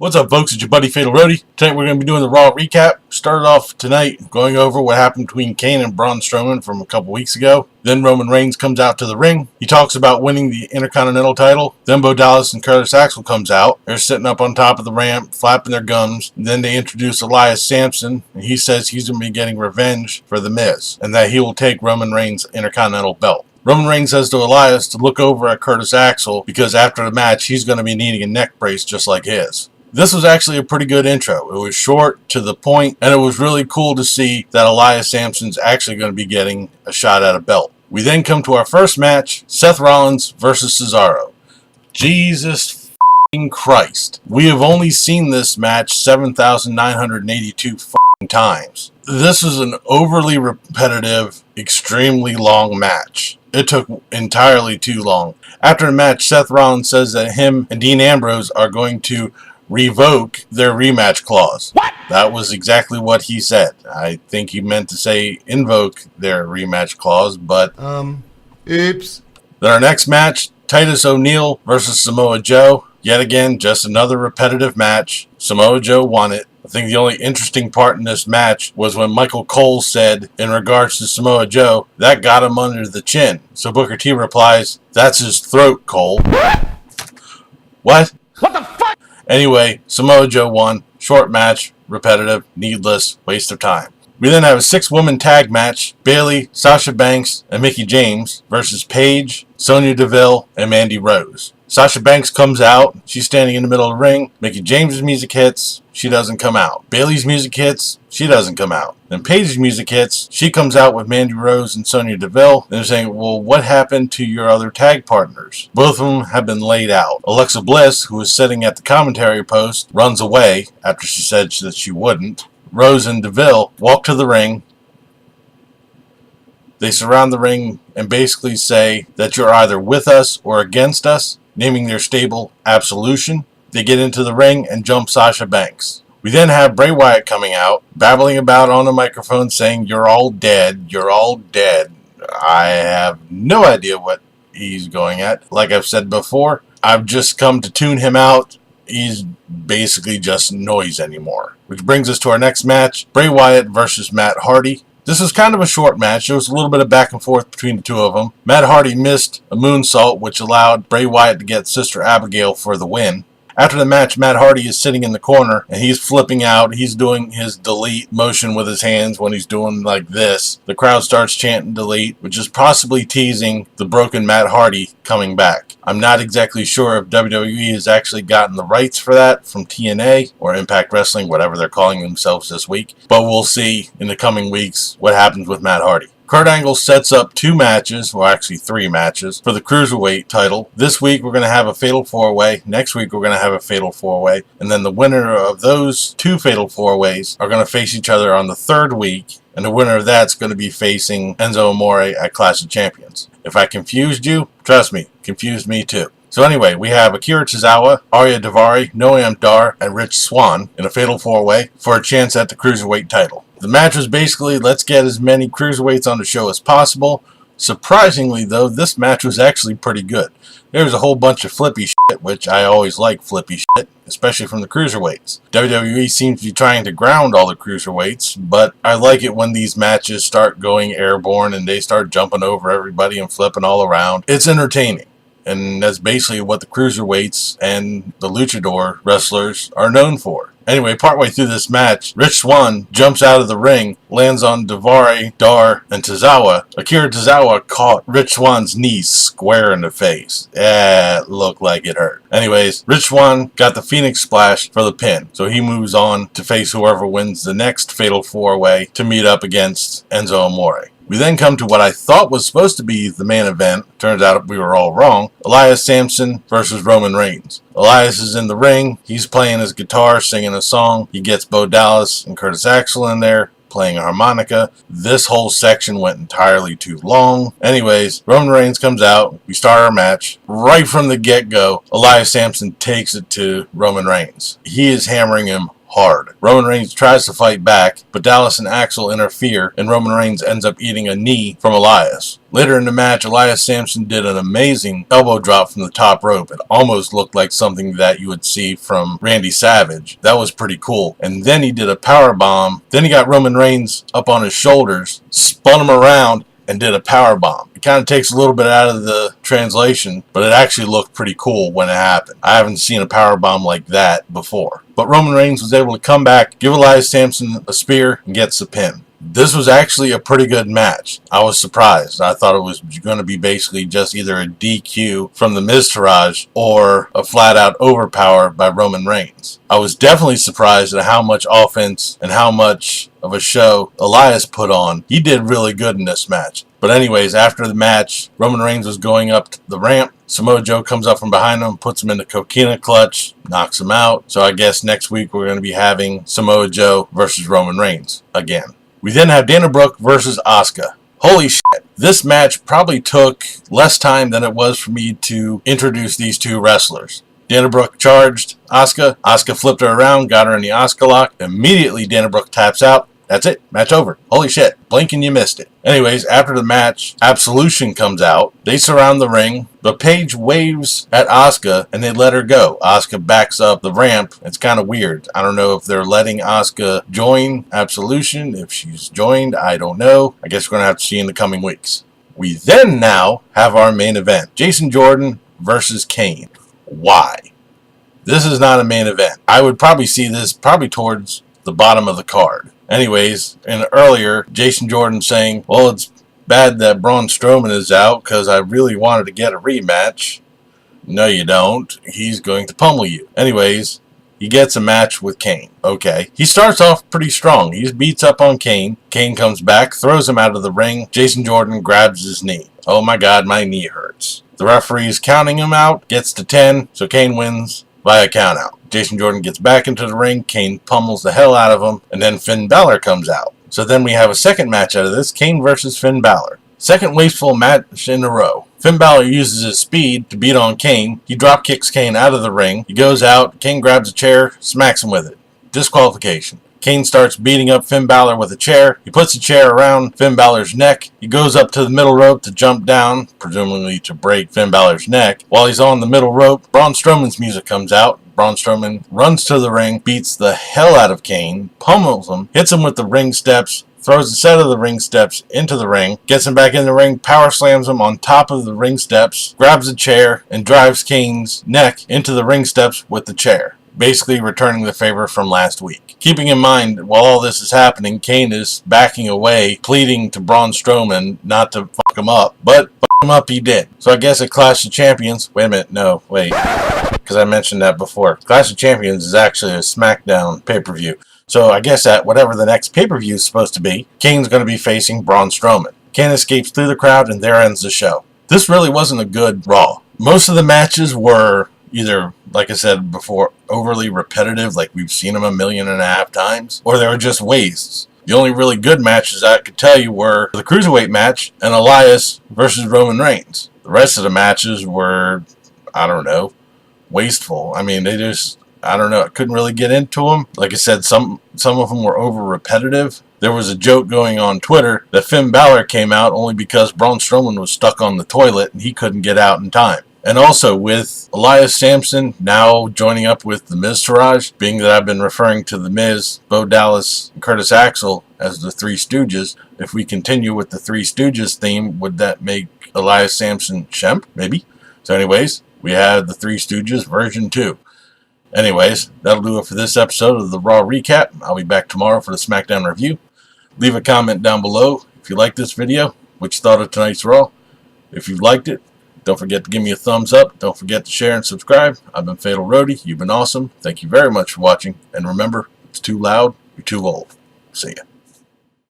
What's up, folks? It's your buddy Fatalroadie. Tonight we're going to be doing the Raw recap. Started off tonight going over what happened between Kane and Braun Strowman from a couple weeks ago. Then Roman Reigns comes out to the ring. He talks about winning the Intercontinental title. Then Bo Dallas and Curtis Axel comes out. They're sitting up on top of the ramp, flapping their gums. And then they introduce Elias Sampson, and he says he's going to be getting revenge for The Miz, and that he will take Roman Reigns' Intercontinental belt. Roman Reigns says to Elias to look over at Curtis Axel because after the match he's going to be needing a neck brace just like his. This was actually a pretty good intro. It was short, to the point, and it was really cool to see that Elias Sampson's actually going to be getting a shot at a belt. We then come to our first match, Seth Rollins versus Cesaro. Jesus f***ing Christ. We have only seen this match 7,982 f***ing times. This is an overly repetitive, extremely long match. It took entirely too long. After the match, Seth Rollins says that him and Dean Ambrose are going to revoke their rematch clause. What? That was exactly what he said. I think he meant to say invoke their rematch clause, but oops. Then our next match, Titus O'Neil versus Samoa Joe. Yet again, just another repetitive match. Samoa Joe won it. I think the only interesting part in this match was when Michael Cole said, in regards to Samoa Joe, that got him under the chin. So Booker T replies, that's his throat, Cole. What? What the fuck? Anyway, Samoa Joe won. Short match, repetitive, needless, waste of time. We then have a 6-woman tag match. Bayley, Sasha Banks, and Mickie James versus Paige, Sonya Deville, and Mandy Rose. Sasha Banks comes out. She's standing in the middle of the ring. Mickie James' music hits. She doesn't come out. Bayley's music hits. She doesn't come out. Then Paige's music hits. She comes out with Mandy Rose and Sonya Deville. They're saying, well, what happened to your other tag partners? Both of them have been laid out. Alexa Bliss, who was sitting at the commentary post, runs away after she said that she wouldn't. Rose and Deville walk to the ring. They surround the ring and basically say that you're either with us or against us, naming their stable Absolution. They get into the ring and jump Sasha Banks. We then have Bray Wyatt coming out, babbling about on the microphone saying, you're all dead, you're all dead. I have no idea what he's going at. Like I've said before, I've just come to tune him out. He's basically just noise anymore. Which brings us to our next match, Bray Wyatt versus Matt Hardy. This is kind of a short match. There was a little bit of back and forth between the two of them. Matt Hardy missed a moonsault, which allowed Bray Wyatt to get Sister Abigail for the win. After the match, Matt Hardy is sitting in the corner, and he's flipping out. He's doing his delete motion with his hands when he's doing like this. The crowd starts chanting delete, which is possibly teasing the broken Matt Hardy coming back. I'm not exactly sure if WWE has actually gotten the rights for that from TNA or Impact Wrestling, whatever they're calling themselves this week. But we'll see in the coming weeks what happens with Matt Hardy. Kurt Angle sets up 2 matches, well actually 3 matches, for the Cruiserweight title. This week we're going to have a Fatal 4-Way. Next week we're going to have a Fatal 4-Way. And then the winner of those 2 Fatal 4-Ways are going to face each other on the 3rd week. And the winner of that's going to be facing Enzo Amore at Clash of Champions. If I confused you, trust me, confused me too. So anyway, we have Akira Tozawa, Arya Daivari, Noam Dar, and Rich Swann in a Fatal 4-Way for a chance at the Cruiserweight title. The match was basically, let's get as many Cruiserweights on the show as possible. Surprisingly, though, this match was actually pretty good. There was a whole bunch of flippy shit, which I always like flippy shit, especially from the Cruiserweights. WWE seems to be trying to ground all the Cruiserweights, but I like it when these matches start going airborne and they start jumping over everybody and flipping all around. It's entertaining. And that's basically what the Cruiserweights and the Luchador wrestlers are known for. Anyway, partway through this match, Rich Swann jumps out of the ring, lands on Daivari, Dar, and Tozawa. Akira Tozawa caught Rich Swann's knees square in the face. It looked like it hurt. Anyways, Rich Swann got the Phoenix Splash for the pin, so he moves on to face whoever wins the next Fatal 4-Way to meet up against Enzo Amore. We then come to what I thought was supposed to be the main event. Turns out we were all wrong. Elias Sampson versus Roman Reigns. Elias is in the ring. He's playing his guitar, singing a song. He gets Bo Dallas and Curtis Axel in there playing a harmonica. This whole section went entirely too long. Anyways, Roman Reigns comes out. We start our match. Right from the get-go, Elias Sampson takes it to Roman Reigns. He is hammering him hard. Roman Reigns tries to fight back, but Dallas and Axel interfere, and Roman Reigns ends up eating a knee from Elias. Later in the match, Elias Samson did an amazing elbow drop from the top rope. It almost looked like something that you would see from Randy Savage. That was pretty cool. And then he did a power bomb. Then he got Roman Reigns up on his shoulders, spun him around, and did a power bomb. It kind of takes a little bit out of the translation, but it actually looked pretty cool when it happened. I haven't seen a power bomb like that before. But Roman Reigns was able to come back, give Elias Samson a spear, and gets the pin. This was actually a pretty good match. I was surprised. I thought it was going to be basically just either a DQ from the Miztourage or a flat-out overpower by Roman Reigns. I was definitely surprised at how much offense and how much of a show Elias put on. He did really good in this match. But anyways, after the match, Roman Reigns was going up the ramp. Samoa Joe comes up from behind him, puts him in the coquina clutch, knocks him out. So I guess next week we're going to be having Samoa Joe versus Roman Reigns again. We then have Dana Brooke versus Asuka. Holy shit. This match probably took less time than it was for me to introduce these two wrestlers. Dana Brooke charged Asuka. Asuka flipped her around, got her in the Asuka lock. Immediately Dana Brooke taps out. That's it. Match over. Holy shit. Blink and you missed it. Anyways, after the match, Absolution comes out. They surround the ring. But Paige waves at Asuka and they let her go. Asuka backs up the ramp. It's kind of weird. I don't know if they're letting Asuka join Absolution. If she's joined, I don't know. I guess we're going to have to see in the coming weeks. We then now have our main event. Jason Jordan versus Kane. Why? This is not a main event. I would probably see this towards the bottom of the card. Anyways, and earlier, Jason Jordan saying, well, it's bad that Braun Strowman is out because I really wanted to get a rematch. No, you don't. He's going to pummel you. Anyways, he gets a match with Kane. Okay. He starts off pretty strong. He beats up on Kane. Kane comes back, throws him out of the ring. Jason Jordan grabs his knee. Oh my God, my knee hurts. The referee's counting him out, gets to 10, so Kane wins via countout. Jason Jordan gets back into the ring, Kane pummels the hell out of him, and then Finn Balor comes out. So then we have a second match out of this, Kane versus Finn Balor. Second wasteful match in a row. Finn Balor uses his speed to beat on Kane. He drop kicks Kane out of the ring. He goes out, Kane grabs a chair, smacks him with it. Disqualification. Kane starts beating up Finn Balor with a chair. He puts the chair around Finn Balor's neck. He goes up to the middle rope to jump down, presumably to break Finn Balor's neck. While he's on the middle rope, Braun Strowman's music comes out. Braun Strowman runs to the ring, beats the hell out of Kane, pummels him, hits him with the ring steps, throws a set of the ring steps into the ring, gets him back in the ring, power slams him on top of the ring steps, grabs a chair, and drives Kane's neck into the ring steps with the chair, basically returning the favor from last week. Keeping in mind, while all this is happening, Kane is backing away, pleading to Braun Strowman not to fuck him up, but fuck him up he did. So I guess at Clash of Champions, wait a minute, no, wait, because I mentioned that before. Clash of Champions is actually a SmackDown pay-per-view. So I guess at whatever the next pay-per-view is supposed to be, Kane's going to be facing Braun Strowman. Kane escapes through the crowd and there ends the show. This really wasn't a good Raw. Most of the matches were either, like I said before, overly repetitive, like we've seen them 1.5 million times, or they were just wastes. The only really good matches I could tell you were the Cruiserweight match and Elias versus Roman Reigns. The rest of the matches were, I don't know, wasteful. I mean, they just, I don't know, I couldn't really get into them. Like I said, some of them were over repetitive. There was a joke going on Twitter that Finn Balor came out only because Braun Strowman was stuck on the toilet and he couldn't get out in time. And also with Elias Samson now joining up with the Miztourage, being that I've been referring to the Miz, Bo Dallas, and Curtis Axel as the Three Stooges. If we continue with the Three Stooges theme, would that make Elias Samson Shemp? Maybe. So anyways, we have the Three Stooges version 2. Anyways, that'll do it for this episode of the Raw Recap. I'll be back tomorrow for the SmackDown review. Leave a comment down below if you liked this video, what you thought of tonight's Raw. If you liked it, don't forget to give me a thumbs up. Don't forget to share and subscribe. I've been Fatalroadie. You've been awesome. Thank you very much for watching. And remember, if it's too loud, you're too old. See ya.